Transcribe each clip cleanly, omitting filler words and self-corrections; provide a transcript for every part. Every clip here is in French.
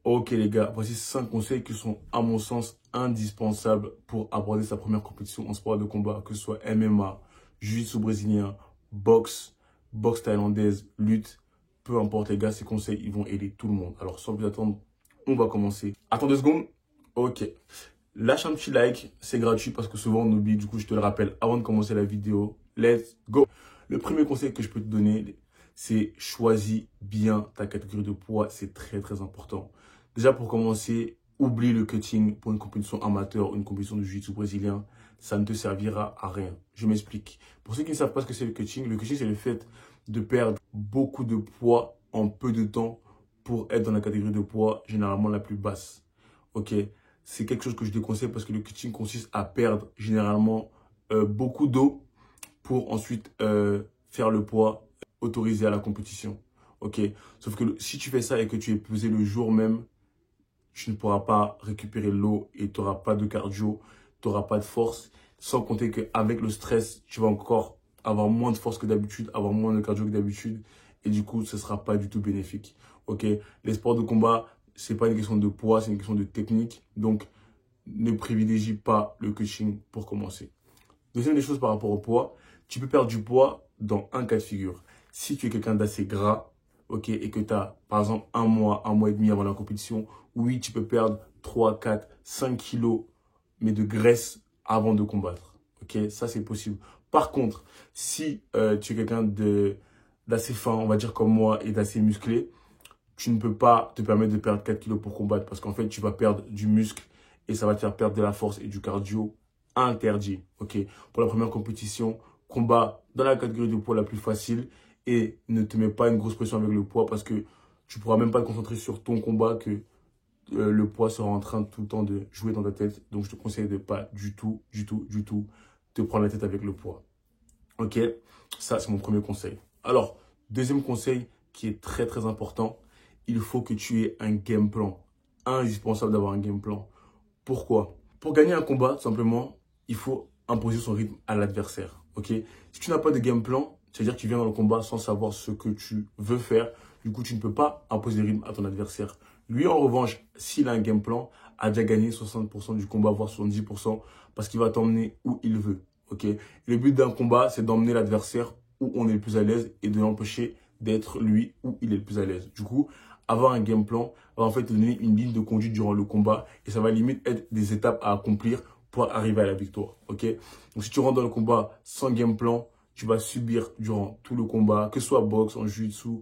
Ok les gars, voici 5 conseils qui sont à mon sens indispensables pour aborder sa première compétition en sport de combat, que ce soit MMA, jiu-jitsu brésilien, boxe thaïlandaise, lutte, peu importe les gars, ces conseils ils vont aider tout le monde. Alors sans plus attendre, on va commencer. Attends 2 secondes. Ok. Lâche un petit like, c'est gratuit parce que souvent on oublie, du coup je te le rappelle avant de commencer la vidéo. Let's go! Le premier conseil que je peux te donner, c'est choisis bien ta catégorie de poids, c'est très important. Déjà pour commencer, oublie le cutting pour une compétition amateur, une compétition de jiu-jitsu brésilien, ça ne te servira à rien. Je m'explique. Pour ceux qui ne savent pas ce que c'est le cutting c'est le fait de perdre beaucoup de poids en peu de temps pour être dans la catégorie de poids généralement la plus basse. Ok? C'est quelque chose que je déconseille parce que le cutting consiste à perdre généralement beaucoup d'eau pour ensuite faire le poids autorisé à la compétition. Ok. Sauf que si tu fais ça et que tu es pesé le jour même, tu ne pourras pas récupérer l'eau et tu n'auras pas de cardio, tu n'auras pas de force. Sans compter qu'avec le stress, tu vas encore avoir moins de force que d'habitude, avoir moins de cardio que d'habitude. Et du coup, ce ne sera pas du tout bénéfique. Ok. Les sports de combat, c'est pas une question de poids, c'est une question de technique. Donc, ne privilégie pas le coaching pour commencer. Deuxième des choses par rapport au poids, tu peux perdre du poids dans un cas de figure. Si tu es quelqu'un d'assez gras, ok, et que tu as, par exemple, un mois et demi avant la compétition, oui, tu peux perdre 3, 4, 5 kilos, mais de graisse avant de combattre. Ok, ça c'est possible. Par contre, si tu es quelqu'un d'assez fin, on va dire comme moi, et d'assez musclé, tu ne peux pas te permettre de perdre 4 kilos pour combattre parce qu'en fait, tu vas perdre du muscle et ça va te faire perdre de la force et du cardio interdit. Ok. Pour la première compétition, combat dans la catégorie de poids la plus facile et ne te mets pas une grosse pression avec le poids parce que tu ne pourras même pas te concentrer sur ton combat que le poids sera en train tout le temps de jouer dans ta tête. Donc, je te conseille de pas du tout te prendre la tête avec le poids. Ok. Ça, c'est mon premier conseil. Alors, deuxième conseil qui est très important, il faut que tu aies un game plan. Indispensable d'avoir un game plan. Pourquoi? Pour gagner un combat, tout simplement, il faut imposer son rythme à l'adversaire. Ok? Si tu n'as pas de game plan, c'est-à-dire que tu viens dans le combat sans savoir ce que tu veux faire, du coup, tu ne peux pas imposer le rythme à ton adversaire. Lui, en revanche, s'il a un game plan, a déjà gagné 60% du combat, voire 70%, parce qu'il va t'emmener où il veut. Ok? Et le but d'un combat, c'est d'emmener l'adversaire où on est le plus à l'aise et de l'empêcher d'être lui où il est le plus à l'aise. Du coup, avoir un game plan va en fait te donner une ligne de conduite durant le combat et ça va limite être des étapes à accomplir pour arriver à la victoire. Ok? Donc si tu rentres dans le combat sans game plan, tu vas subir durant tout le combat, que ce soit boxe, en jiu-jitsu,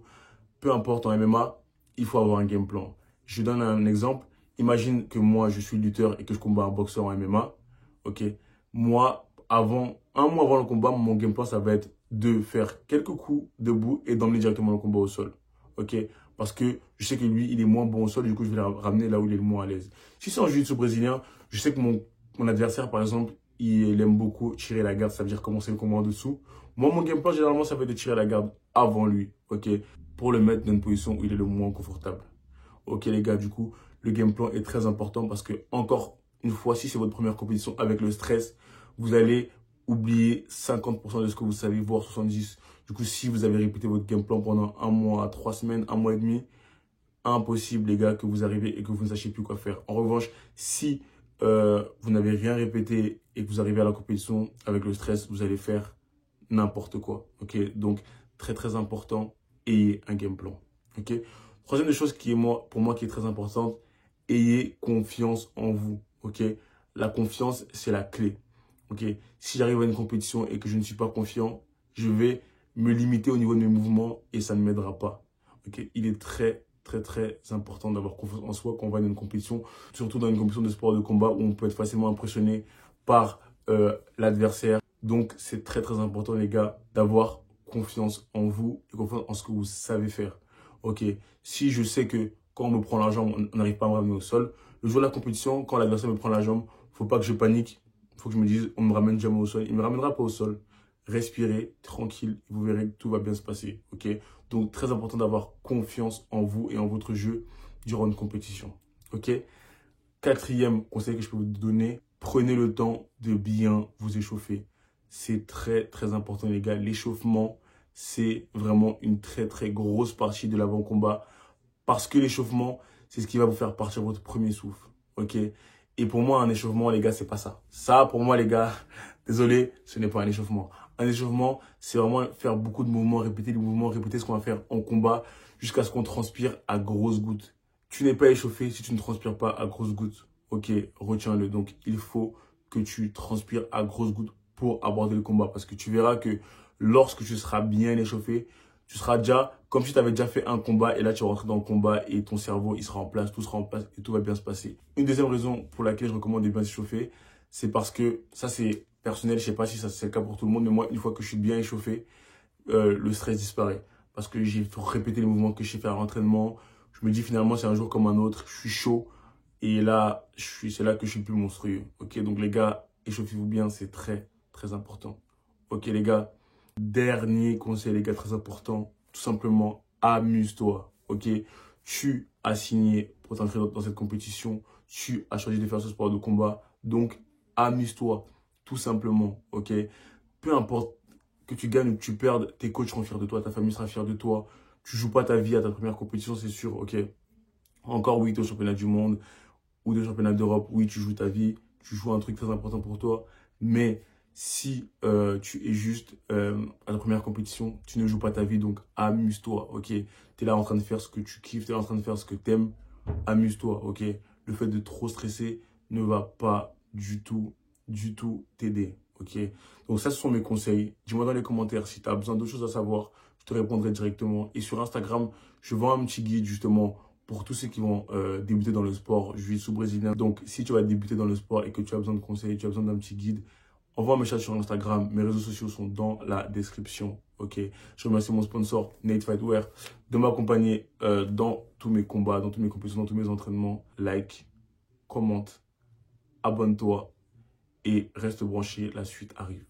peu importe en MMA, il faut avoir un game plan. Je donne un exemple. Imagine que moi, je suis lutteur et que je combats un boxeur en MMA. Ok? Moi, un mois avant le combat, mon game plan, ça va être de faire quelques coups debout et d'emmener directement le combat au sol. Ok? Parce que je sais que lui, il est moins bon au sol, du coup, je vais le ramener là où il est le moins à l'aise. Si c'est en jiu-jitsu brésilien, je sais que mon adversaire, par exemple, il aime beaucoup tirer la garde, ça veut dire commencer le combat en dessous. Moi, mon game plan, généralement, ça va être de tirer la garde avant lui, ok? Pour le mettre dans une position où il est le moins confortable. Ok, les gars, du coup, le game plan est très important parce que, encore une fois, si c'est votre première compétition avec le stress, vous allez oublier 50% de ce que vous savez, voire 70%. Du coup, si vous avez répété votre game plan pendant un mois, 3 semaines, un mois et demi, impossible, les gars, que vous arrivez et que vous ne sachiez plus quoi faire. En revanche, si vous n'avez rien répété et que vous arrivez à la compétition avec le stress, vous allez faire n'importe quoi. Ok, donc très important, ayez un game plan. Ok. Troisième des choses qui est pour moi qui est très importante, ayez confiance en vous. Ok, la confiance c'est la clé. Ok, si j'arrive à une compétition et que je ne suis pas confiant, je vais me limiter au niveau de mes mouvements et ça ne m'aidera pas. Ok, il est très important d'avoir confiance en soi quand on va dans une compétition, surtout dans une compétition de sport de combat où on peut être facilement impressionné par l'adversaire. Donc, c'est très important, les gars, d'avoir confiance en vous et confiance en ce que vous savez faire. Ok, si je sais que quand on me prend la jambe, on n'arrive pas à me ramener au sol, le jour de la compétition, quand l'adversaire me prend la jambe, faut pas que je panique. Il faut que je me dise, on me ramène jamais au sol. Il me ramènera pas au sol. Respirez, tranquille, vous verrez que tout va bien se passer. Ok, donc très important d'avoir confiance en vous et en votre jeu durant une compétition. Ok, quatrième conseil que je peux vous donner, prenez le temps de bien vous échauffer. C'est très important, les gars. L'échauffement, c'est vraiment une très grosse partie de l'avant-combat. Parce que l'échauffement, c'est ce qui va vous faire partir votre premier souffle, ok? Et pour moi, un échauffement, les gars, c'est pas ça. Ça, pour moi, les gars, désolé, ce n'est pas un échauffement. Un échauffement, c'est vraiment faire beaucoup de mouvements, répéter des mouvements, répéter ce qu'on va faire en combat jusqu'à ce qu'on transpire à grosses gouttes. Tu n'es pas échauffé si tu ne transpires pas à grosses gouttes. Ok, retiens-le. Donc, il faut que tu transpires à grosses gouttes pour aborder le combat. Parce que tu verras que lorsque tu seras bien échauffé, tu seras déjà comme si tu avais déjà fait un combat et là tu vas rentrer dans le combat et ton cerveau il sera en place, tout sera en place et tout va bien se passer. Une deuxième raison pour laquelle je recommande de bien s'échauffer, c'est parce que ça c'est personnel, je sais pas si ça c'est le cas pour tout le monde, mais moi une fois que je suis bien échauffé, le stress disparaît. Parce que j'ai répété les mouvements que j'ai fait à l'entraînement, je me dis finalement c'est un jour comme un autre, je suis chaud et là c'est là que je suis le plus monstrueux. Ok, donc les gars, échauffez-vous bien, c'est très très important. Ok les gars. Dernier conseil, les gars, très important, tout simplement, amuse-toi, ok? Tu as signé pour t'inscrire dans cette compétition, tu as choisi de faire ce sport de combat, donc amuse-toi, tout simplement, ok? Peu importe que tu gagnes ou que tu perdes, tes coachs seront fiers de toi, ta famille sera fière de toi, tu joues pas ta vie à ta première compétition, c'est sûr, ok? Encore, oui, tu es au championnat du monde ou des championnats d'Europe, oui, tu joues ta vie, tu joues un truc très important pour toi, mais si tu es juste à ta première compétition, tu ne joues pas ta vie, donc amuse-toi, ok? Tu es là en train de faire ce que tu kiffes, tu es là en train de faire ce que tu aimes, amuse-toi, ok? Le fait de trop stresser ne va pas du tout t'aider, ok? Donc ça, ce sont mes conseils. Dis-moi dans les commentaires si tu as besoin d'autres choses à savoir, je te répondrai directement. Et sur Instagram, je vends un petit guide justement pour tous ceux qui vont débuter dans le sport jiu-jitsu brésilien. Donc, si tu vas débuter dans le sport et que tu as besoin de conseils, tu as besoin d'un petit guide, envoie un message sur Instagram. Mes réseaux sociaux sont dans la description. Ok. Je remercie mon sponsor, Nate Fightwear, de m'accompagner dans tous mes combats, dans toutes mes compétitions, dans tous mes entraînements. Like, commente, abonne-toi et reste branché. La suite arrive.